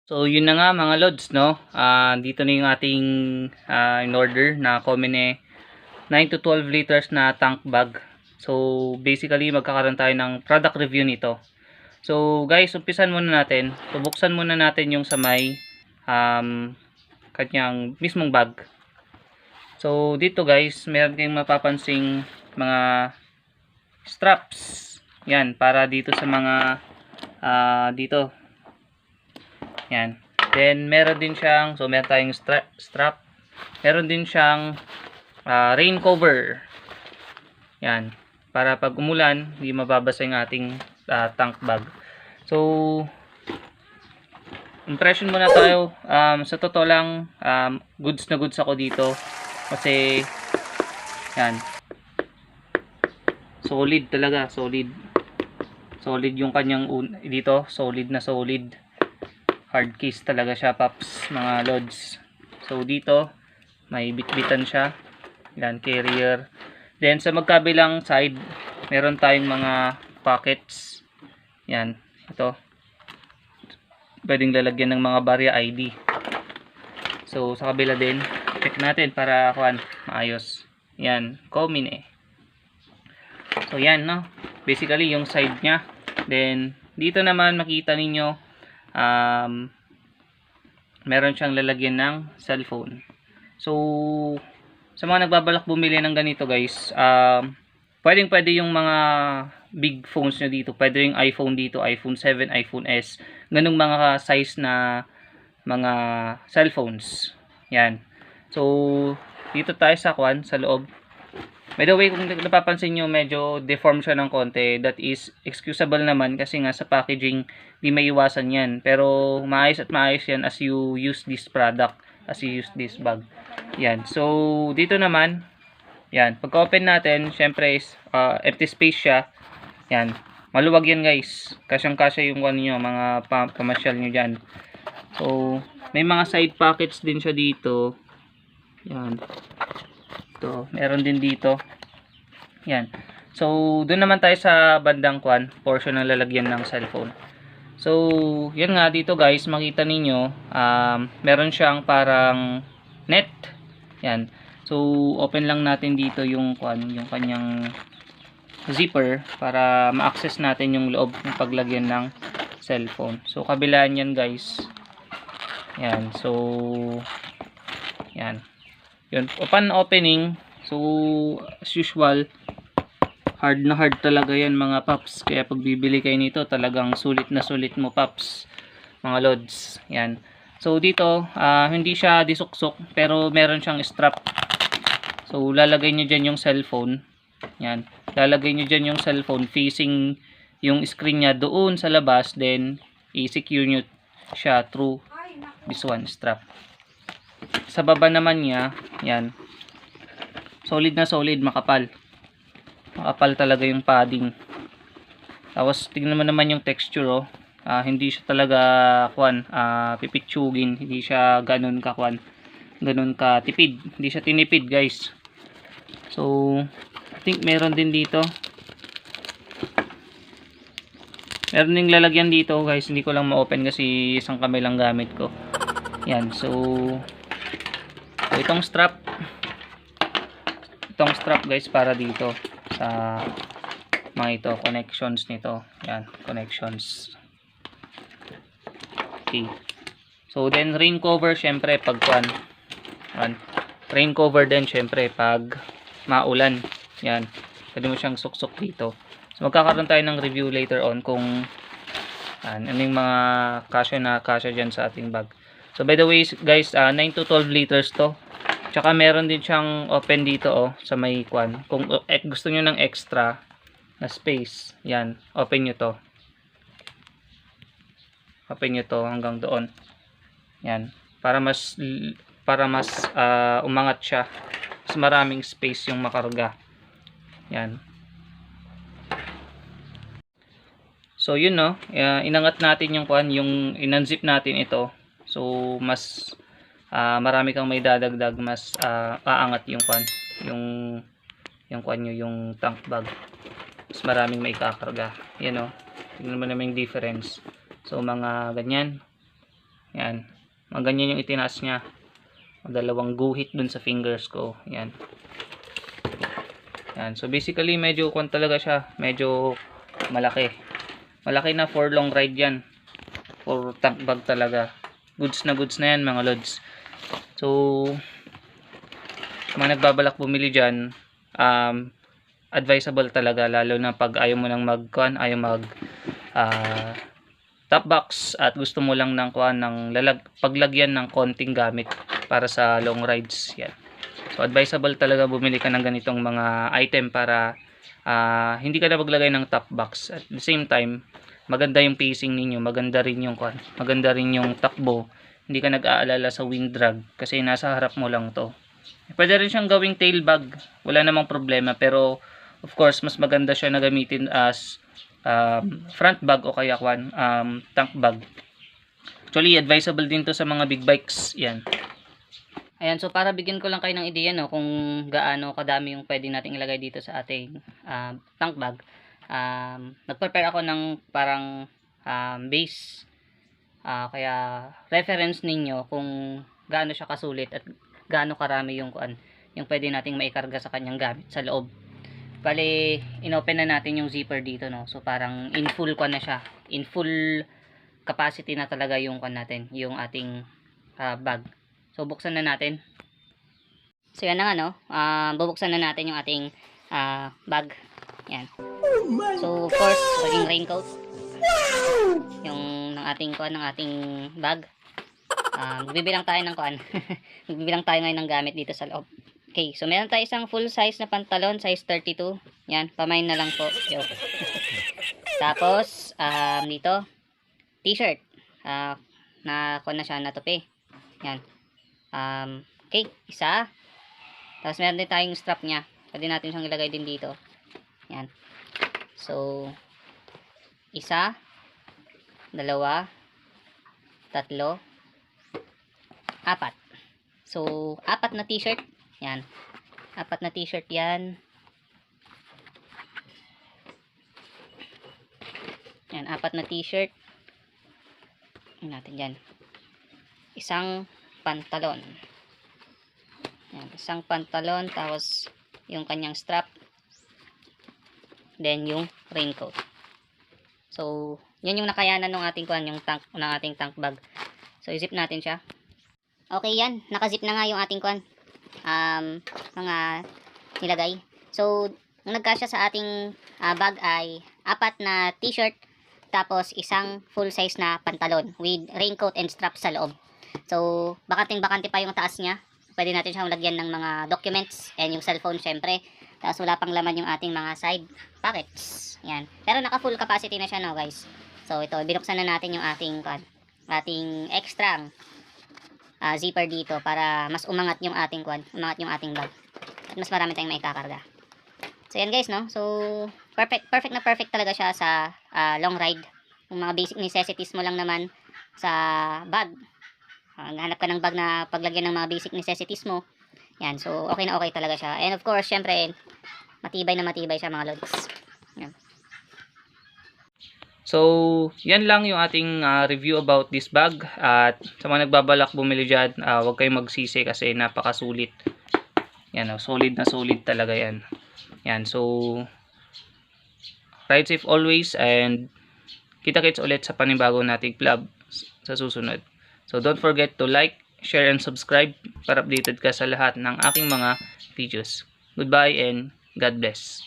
So yun na nga mga lods, no. Dito na yung ating in order na Komine 9 to 12 liters na tank bag. So basically magkakaroon tayo ng product review nito. So guys, umpisan muna natin. So buksan muna natin yung sa may kanyang mismong bag. So dito guys, meron kayong mapapansing mga straps. Yan, para dito sa mga dito. Yan. Then meron din siyang, so meron tayong strap. Meron din siyang rain cover. Yan. Para pag umulan, hindi mababasa yung ating tank bag. So impression muna tayo. Sa totoo lang, goods na goods ako dito. Kasi yan. Solid talaga, solid. Solid yung kanyang dito, solid na solid. Hard case talaga siya, paps, mga lods. So dito may bitbitan siya. Yan, carrier. Then sa magkabilang side, meron tayong mga pockets. Yan, ito. Pwedeng lalagyan ng mga barya ID. So sa kabila din, check natin para maayos. Yan, Komine. So yan, no. Basically yung side niya. Then dito naman makita ninyo meron siyang lalagyan ng cellphone. So sa mga nagbabalak bumili ng ganito guys, pwede yung mga big phones nyo dito. Pwede yung iPhone dito, iPhone 7, iPhone S. Ganung mga size na mga cellphones. Yan. So dito tayo sa sa loob. By the way, kung napapansin nyo, medyo deform siya ng konti. That is excusable naman kasi nga sa packaging, di may iwasan yan. Pero maayos at maayos yan as you use this product, as you use this bag. Yan. So, dito naman, yan. Pagka-open natin, syempre is empty space siya. Yan. Maluwag yan guys. Kasyang-kasya yung nyo, mga pamasyal nyo dyan. So, may mga side pockets din siya dito. Yan. Ito, meron din dito. Yan. So, doon naman tayo sa bandang portion ng lalagyan ng cellphone. So, yan nga dito guys, makita ninyo, meron siyang parang net. Yan. So, open lang natin dito yung yung kanyang zipper para ma-access natin yung loob ng paglagyan ng cellphone. So, kabilaan yan guys. Yan. So, yan. Yun, upon opening, so as usual, hard na hard talaga yan mga paps. Kaya pag bibili kayo nito, talagang sulit na sulit mo paps, mga lods. Yan. So dito, hindi siya disuksok, pero meron siyang strap. So lalagay nyo dyan yung cellphone. Yan. Lalagay nyo dyan yung cellphone facing yung screen niya doon sa labas. Then i-secure nyo siya through this one strap. Sa baba naman niya, yan, solid na solid, makapal talaga yung padding. Tapos tingnan mo naman yung texture, oh. Hindi siya talaga pipitsugin, hindi siya ganun ka tipid, hindi siya tinipid guys. So I think meron din dito, meron ding lalagyan dito guys, hindi ko lang ma-open kasi isang kamay lang gamit ko. Yan. So itong strap guys, para dito sa mga ito, connections nito. Yan, connections. Okay. So then rain cover syempre pag rain cover din syempre pag maulan. Yan. Pwede mo siyang suksok dito. So magkakaroon tayo ng review later on kung ano yung mga kasya dyan sa ating bag. So by the way guys, 9 to 12 liters to. Tsaka meron din siyang open dito, oh, sa may kung gusto niyo ng extra na space, yan, open niyo to. Open niyo to hanggang doon. Yan, para mas umangat siya. Mas maraming space yung makarga. Yan. So yun, no, inangat natin yung yung inunzip natin ito. So mas marami kang may dadagdag, mas aangat yung yung tank bag, mas maraming may kakarga. Yan, o, tingnan mo naman yung difference. So mga ganyan, Yan. Ganyan yung itinaas niya. Dalawang guhit dun sa fingers ko. Yan. Yan. So basically medyo kwan talaga siya. Medyo malaki. Malaki na for long ride yan. For tank bag talaga. Goods na yan mga lods. So mga nagbabalak bumili dyan, advisable talaga, lalo na pag ayaw mo nang ayaw mag top box at gusto mo lang ng paglagyan ng konting gamit para sa long rides. Yan. So advisable talaga bumili ka ng ganitong mga item para hindi ka na maglagay ng top box. At the same time, maganda yung pacing ninyo, maganda rin yung takbo. Hindi ka nag-aalala sa wind drag kasi nasa harap mo lang to. Pwede rin siyang gawing tail bag, wala namang problema, pero of course mas maganda siya na gamitin as front bag o kaya tank bag. Actually advisable din to sa mga big bikes. Yan. Ayan, so para bigyan ko lang kayo ng ideya no, kung gaano kadami yung pwede nating ilagay dito sa ating tank bag. Nag-prepare ako ng parang base, kaya reference ninyo kung gaano siya kasulit at gaano karami yung pwede nating maikarga sa kanyang gamit sa loob. Bale, inopen na natin yung zipper dito no. So parang in full na siya. In full capacity na talaga yung natin, yung ating bag. So buksan na natin. So yan na nga no. Bubuksan na natin yung ating bag. Yan. So of course, yung raincoat. Yung ng ating bag. Magbibilang tayo ng magbibilang tayo ngayon ng gamit dito sa loob. Okay, so meron tayo isang full size na pantalon, size 32. Yan, pamain na lang po. Yo. Tapos, dito, t-shirt. Na siya, na tupi. Yan. Okay, isa. Tapos meron din tayong strap niya. Pwede natin siyang ilagay din dito. Yan. So, isa, dalawa, tatlo, apat. So, apat na t-shirt. Yan. Apat na t-shirt yan. Yan, apat na t-shirt. Yan natin dyan. Isang pantalon. Yan, isang pantalon. Tapos, yung kanyang strap. Then, yung raincoat. So, yun yung nakayanan ng ating tank bag. So, i-zip natin siya. Okay yan, nakazip na nga yung ating mga nilagay. So, ang nagkasya sa ating bag ay apat na t-shirt, tapos isang full size na pantalon with raincoat and strap sa loob. So, bakante pa yung taas niya. Pwede natin siyang lagyan ng mga documents and yung cellphone syempre. Tapos wala pang laman yung ating mga side pockets. Yan. Pero naka full capacity na siya no guys. So, ito, binuksan na natin yung ating extra zipper dito para mas umangat yung ating bag at mas marami tayong maikakarga. So yan guys no. So perfect talaga siya sa long ride. Yung mga basic necessities mo lang naman sa bag. Hanap ka ng bag na paglagyan ng mga basic necessities mo. Yan, so okay na okay talaga siya. And of course, syempre matibay siya mga lods. Yan. So, yan lang yung ating review about this bag. At sa mga nagbabalak bumili dyan, huwag kayong magsisi kasi napakasulit. Yan, solid na solid talaga yan. Yan, so ride safe always and kita-kits ulit sa panibagong nating vlog sa susunod. So, don't forget to like, share, and subscribe para updated ka sa lahat ng aking mga videos. Goodbye and God bless.